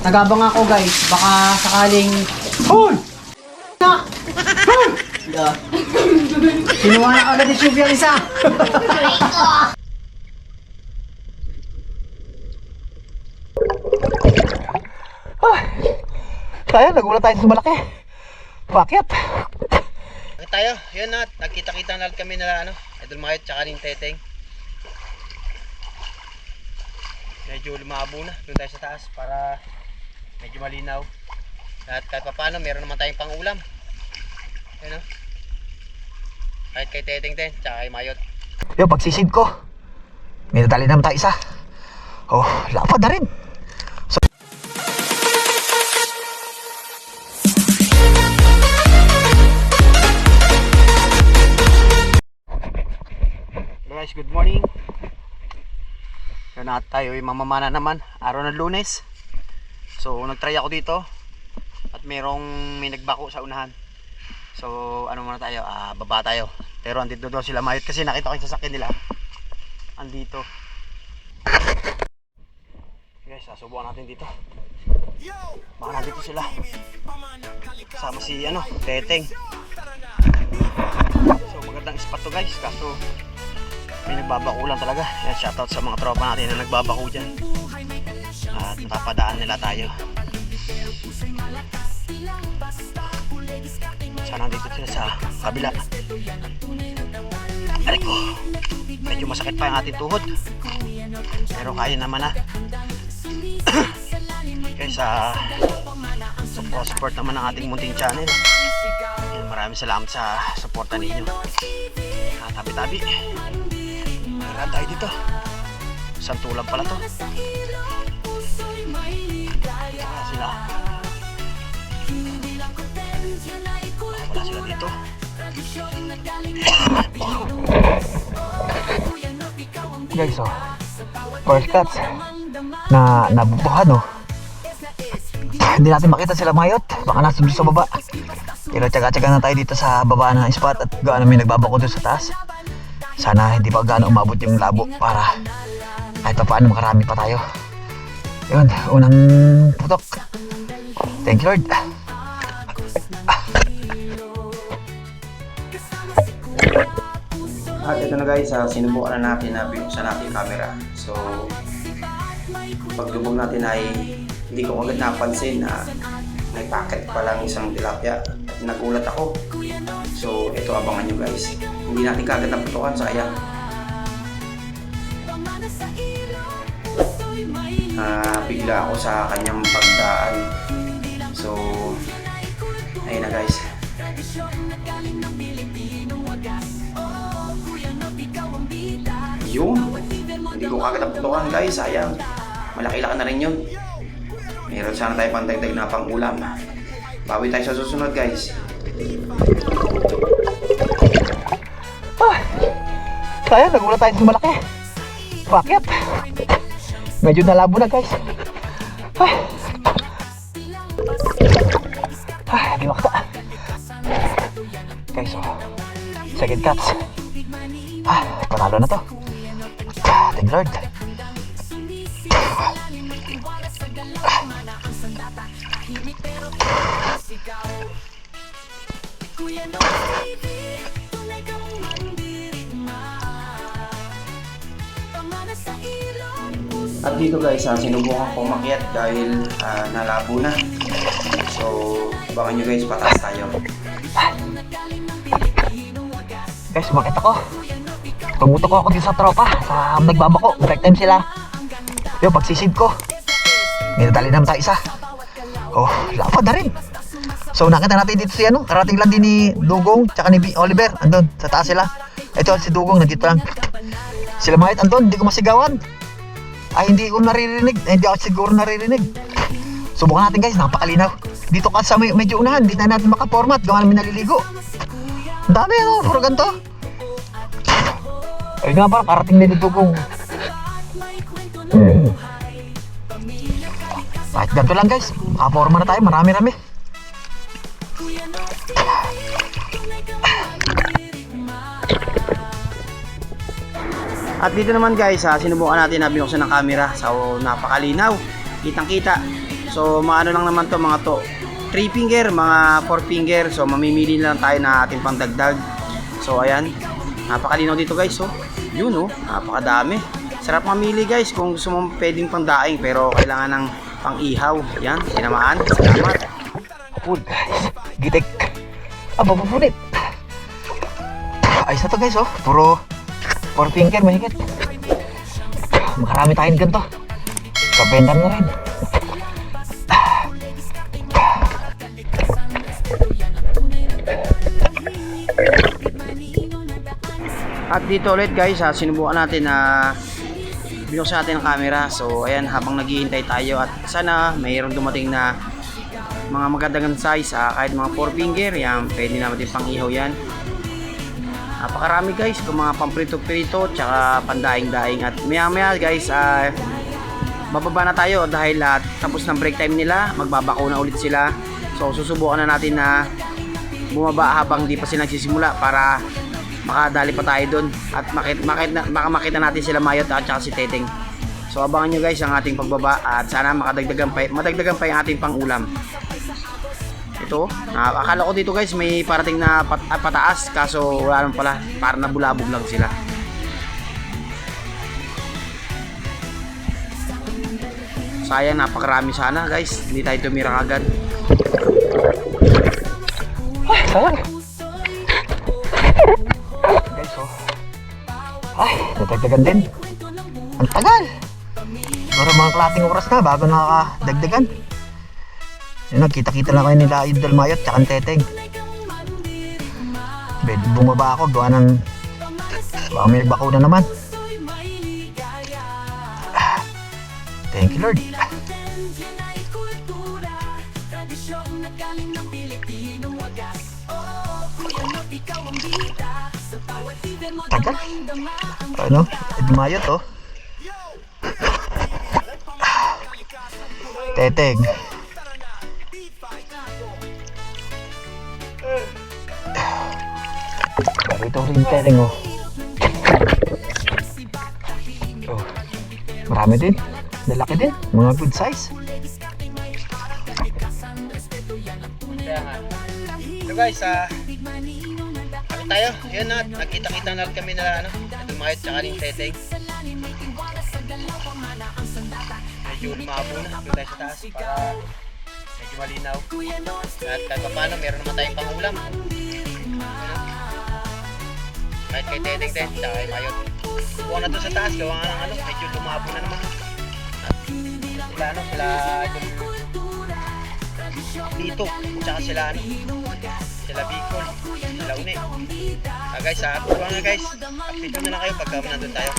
Nagabang ako guys, baka sakaling... Hoy! Na! Hoy! Kinuha na agad ni Shubi ang isa. Kaya, nagulat tayo sa malaki. Bakit? Tayo, yun na, nagkita-kita na kami nila Idol Mayot tsaka ning Teteng. Medyo lumabo na, doon tayo sa taas para medyo malinaw. At kahit pa paano, meron naman tayong pang-ulam. Ayun kahit kay Teteng din, tsaka kay Mayot. Yung pagsisid ko, may nadali naman tayo isa. Oh, lapad na rin. Guys, good morning. Yan na tayo, mamamana naman. Araw ng Lunes. So, nagtry ako dito. At may nagbako sa unahan. So, ano muna tayo? Baba tayo. Pero andito daw sila Mayot kasi nakita ko yung sasakyan nila. Andito. Guys, subukan natin dito. Baka nandito sila. Kasama si Teteng. So, magandang spot to guys. Kaso, may nagbabako lang talaga. Yan, shoutout sa mga tropa natin na nagbabako dyan. At napapadaan nila tayo. Sana dito sila sa kabila. Aray ko, medyo masakit pa yung ating tuhod. Pero kaya naman na. Kaya support naman ang ating munting channel. Yan, maraming salamat sa suporta ninyo. Tabi-tabi. Meron tayo dito. Santulan pala to. Sila. Wala sila dito. Guys, first cuts na nabubuhan hindi natin makita sila Mayot, baka nasa sa baba. Pero tsaga-tsaga na tayo dito sa baba ng spot at gaano may nagbabako doon sa taas. Sana hindi pa gaano umabot yung labo para kahit pa paano makarami pa tayo. Yun, unang putok. Thank you Lord. At ito na guys, sinubukan na natin na binuksan natin yung camera. So, paglubog natin ay hindi ko agad napansin na may packet pa lang isang tilapia. At nagulat ako. So, ito abangan nyo guys. Hindi natin kagad naputukan, sayang. Bigla ako sa kanyang pagdaan. So, ayun na guys. Yun, hindi ko kagad naputukan guys, sayang. Malaki-laki na rin yun. Meron sana tayo pang-dagdag na pang-ulam. Bawi tayo sa susunod guys. Kaya, nagulat tayo sa malaki. Bakit? Medyo nalabo na guys. Di makta. Guys, second cuts. Panalo na to. Thank Lord. At dito guys, sinubukan ko umakyat dahil nalabo na. So, abangan nyo guys, pataas tayo. Guys, umakit ako. Tumutok ako dito sa tropa. Nagbabako. Break time sila. Yung pagsisid ko, may nadali naman tayo isa. Oh, lapad na rin. So, nakita natin dito si karating lang din ni Dugong tsaka ni Oliver. Andun, sa taas sila. Ito si Dugong, nandito lang. Sila Mayot, andun, hindi ko masigawan. Ay, hindi ko naririnig. Hindi ako siguro naririnig. Subukan natin guys, napakalinaw. Dito ka sa medyo unahan, hindi na natin makaformat. Gawa namin naliligo. Ang dami puro ganito. Ayun nga parang karating na dito kung kahit ganito lang guys, makaforma na tayo, marami-rami. At dito naman guys, sinubukan natin na binuksan ng camera. So, napakalinaw. Kitang-kita. So maano lang naman to, mga to 3 finger, mga 4 finger. So mamimili lang tayo na ating pangdagdag. So ayan, napakalinaw dito guys. So yun oh, napakadami. Sarap mamili guys kung gusto mo pwedeng pangdaing pero kailangan ng pang-ihaw. Yan, tinamaan. Salamat. Food guys. Gitik. Papunit. Ayos na to guys oh. Puro 4 finger mahigit. Makarami tayong ganito. Kabenta na rin. At dito ulit guys, sinubukan natin na binuksan natin ang camera. So ayan, habang naghihintay tayo at sana mayroong dumating na mga magandang size, kahit mga 4 finger, yan, pwede natin pang ihaw yan. Napakarami guys, kung mga pamprito-prito tsaka pandaing-daing. At maya maya guys, bababa na tayo dahil tapos ng break time nila, magbabako na ulit sila. So susubukan na natin na bumaba habang di pa sila nagsisimula para makadali pa tayo doon at makita natin sila Mayot at saka si Teteng. So abangan nyo guys ang ating pagbaba at sana madagdagan pa yung ating pangulam. Ito, akala ko dito guys may parating na pataas, kaso wala naman pala, para nabulabog lang sila. Sayang, napakarami sana guys, hindi tayo tumira agad. Ay, sayang. Guys oh. Ay, natagdagan din. Ang tagal. Siguro mga kalating oras na bago nakakadagdagan. Yun, nagkita-kita lang kayo nila Idol Mayot tsaka ang Teteng. Bumaba ako, gawa ng baka may nagbako na naman. Thank you Lord. Tagal. Ano? Idol Mayot oh. Teteng. Ito rin Teteng oh. Oh. Marami din. Lalaki din. Mga good size. So guys, bakit tayo? Yun na, nagkita-kita na kami na Idol Mayot tsaka ni Teteng. Medyo lumabo na, doon tayo sa taas para medyo malinaw. At kahit paano, meron naman tayong pangulam. Kahit kay Teteng din, tsaka kay Mayot. Subukan na doon sa taas, gawa nga ng medyo lumabo na naman. At sila dito, tsaka sila sila Bicol, sila Uni. Guys, subukan nga guys, update na lang kayo pagka nandun tayo.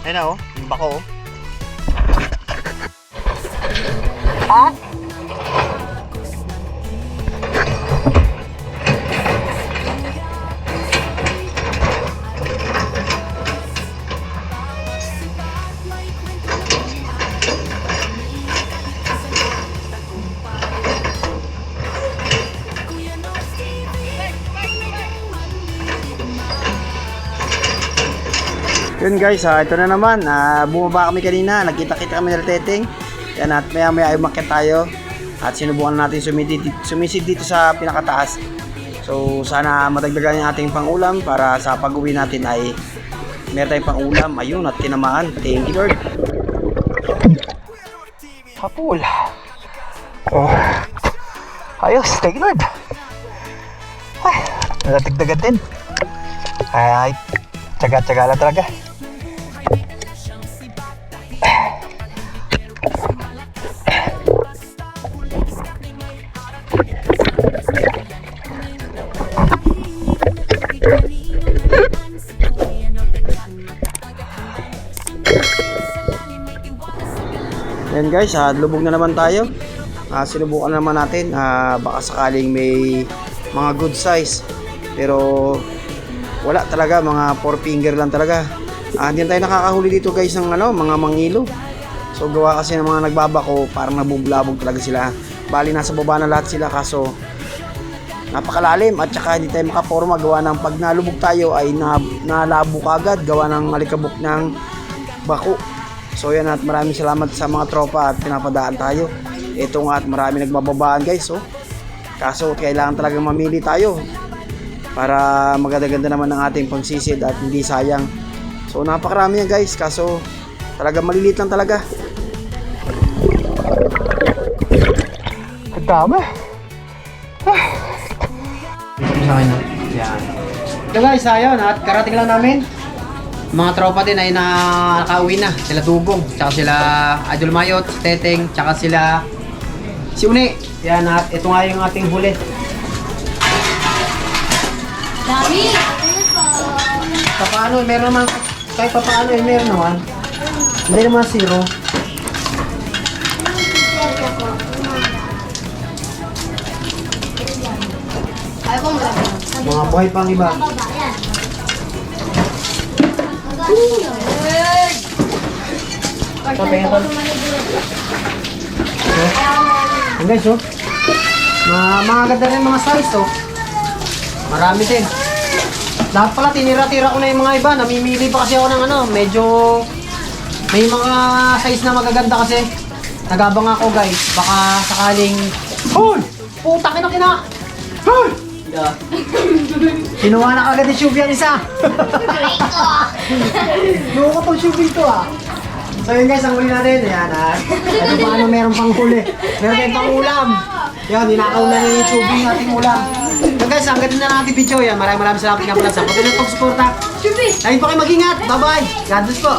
Ayun na oh, yung bako oh. Ha? Yun guys, ito na naman, bumaba kami kanina, nagkita-kita kami ng Teteng. Yan, at maya ay umakyat tayo at sinubukan natin sumisid dito sa pinakataas. So sana madagdagan yung ating pangulam para sa pag-uwi natin ay meron tayong pangulam. Ayun, at tinamaan. Thank you Lord. Hapul. Oh. Ayos, thank you Lord. Ay, nadagdagan din. Ay, tsaga-tsaga lang talaga. Yan guys, lubog na naman tayo. Sinubukan naman natin, baka sakaling may mga good size. Pero wala talaga, mga 4 finger lang talaga. Hindi tayo nakakahuli dito guys ng mga mangilo. So gawa kasi ng mga nagbabako, parang nabublabog talaga sila. Bali nasa baba na lahat sila, kaso napakalalim at saka hindi tayo makaporma gawa ng pag nalubog tayo ay nalabo kagad gawa ng alikabok ng bako. So yan, at maraming salamat sa mga tropa at pinapadaan tayo. Ito nga, at marami nagbababaan guys. Kaso kailangan talagang mamili tayo para maganda-ganda naman ang ating pagsisid at hindi sayang. So napakarami yan guys, kaso talaga malilit lang talaga. Ang dami. Sa akin, yan. So guys, ayun, at karating lang namin. Mga tropa din ay nakauwi na. Sila Dugong, tsaka sila Idol Mayot, si Teteng, tsaka sila si Uni. Yan, at ito nga yung ating huli. Dami! Paano, meron naman, kahit paano meron naman. Hindi naman zero. Ayaw ko marami. Mga buhay pang iba. So, tingin ko. Yan guys, mga ganda rin mga size, marami din. Lahat pala, tinira-tira ko na yung mga iba. Namimili pa kasi ako ng medyo may mga size na magaganda kasi. Nagabang ako guys, baka sakaling hoy! Puta kina! Hoy! Kinuha na kagad ni Shubi ang isa. Nuha ko tong Shubi ito So yun guys, ang huli natin. Ayan Ito paano meron pang huli. Meron tayong pang ulam. Yan, ninakaw na ni Shubi yung ating ulam. So guys, ang ganda na natin video yan. Maraming salamat nga pala sa patuloy pag-suporta. Lagi po kayo mag-ingat. Bye-bye. God bless po.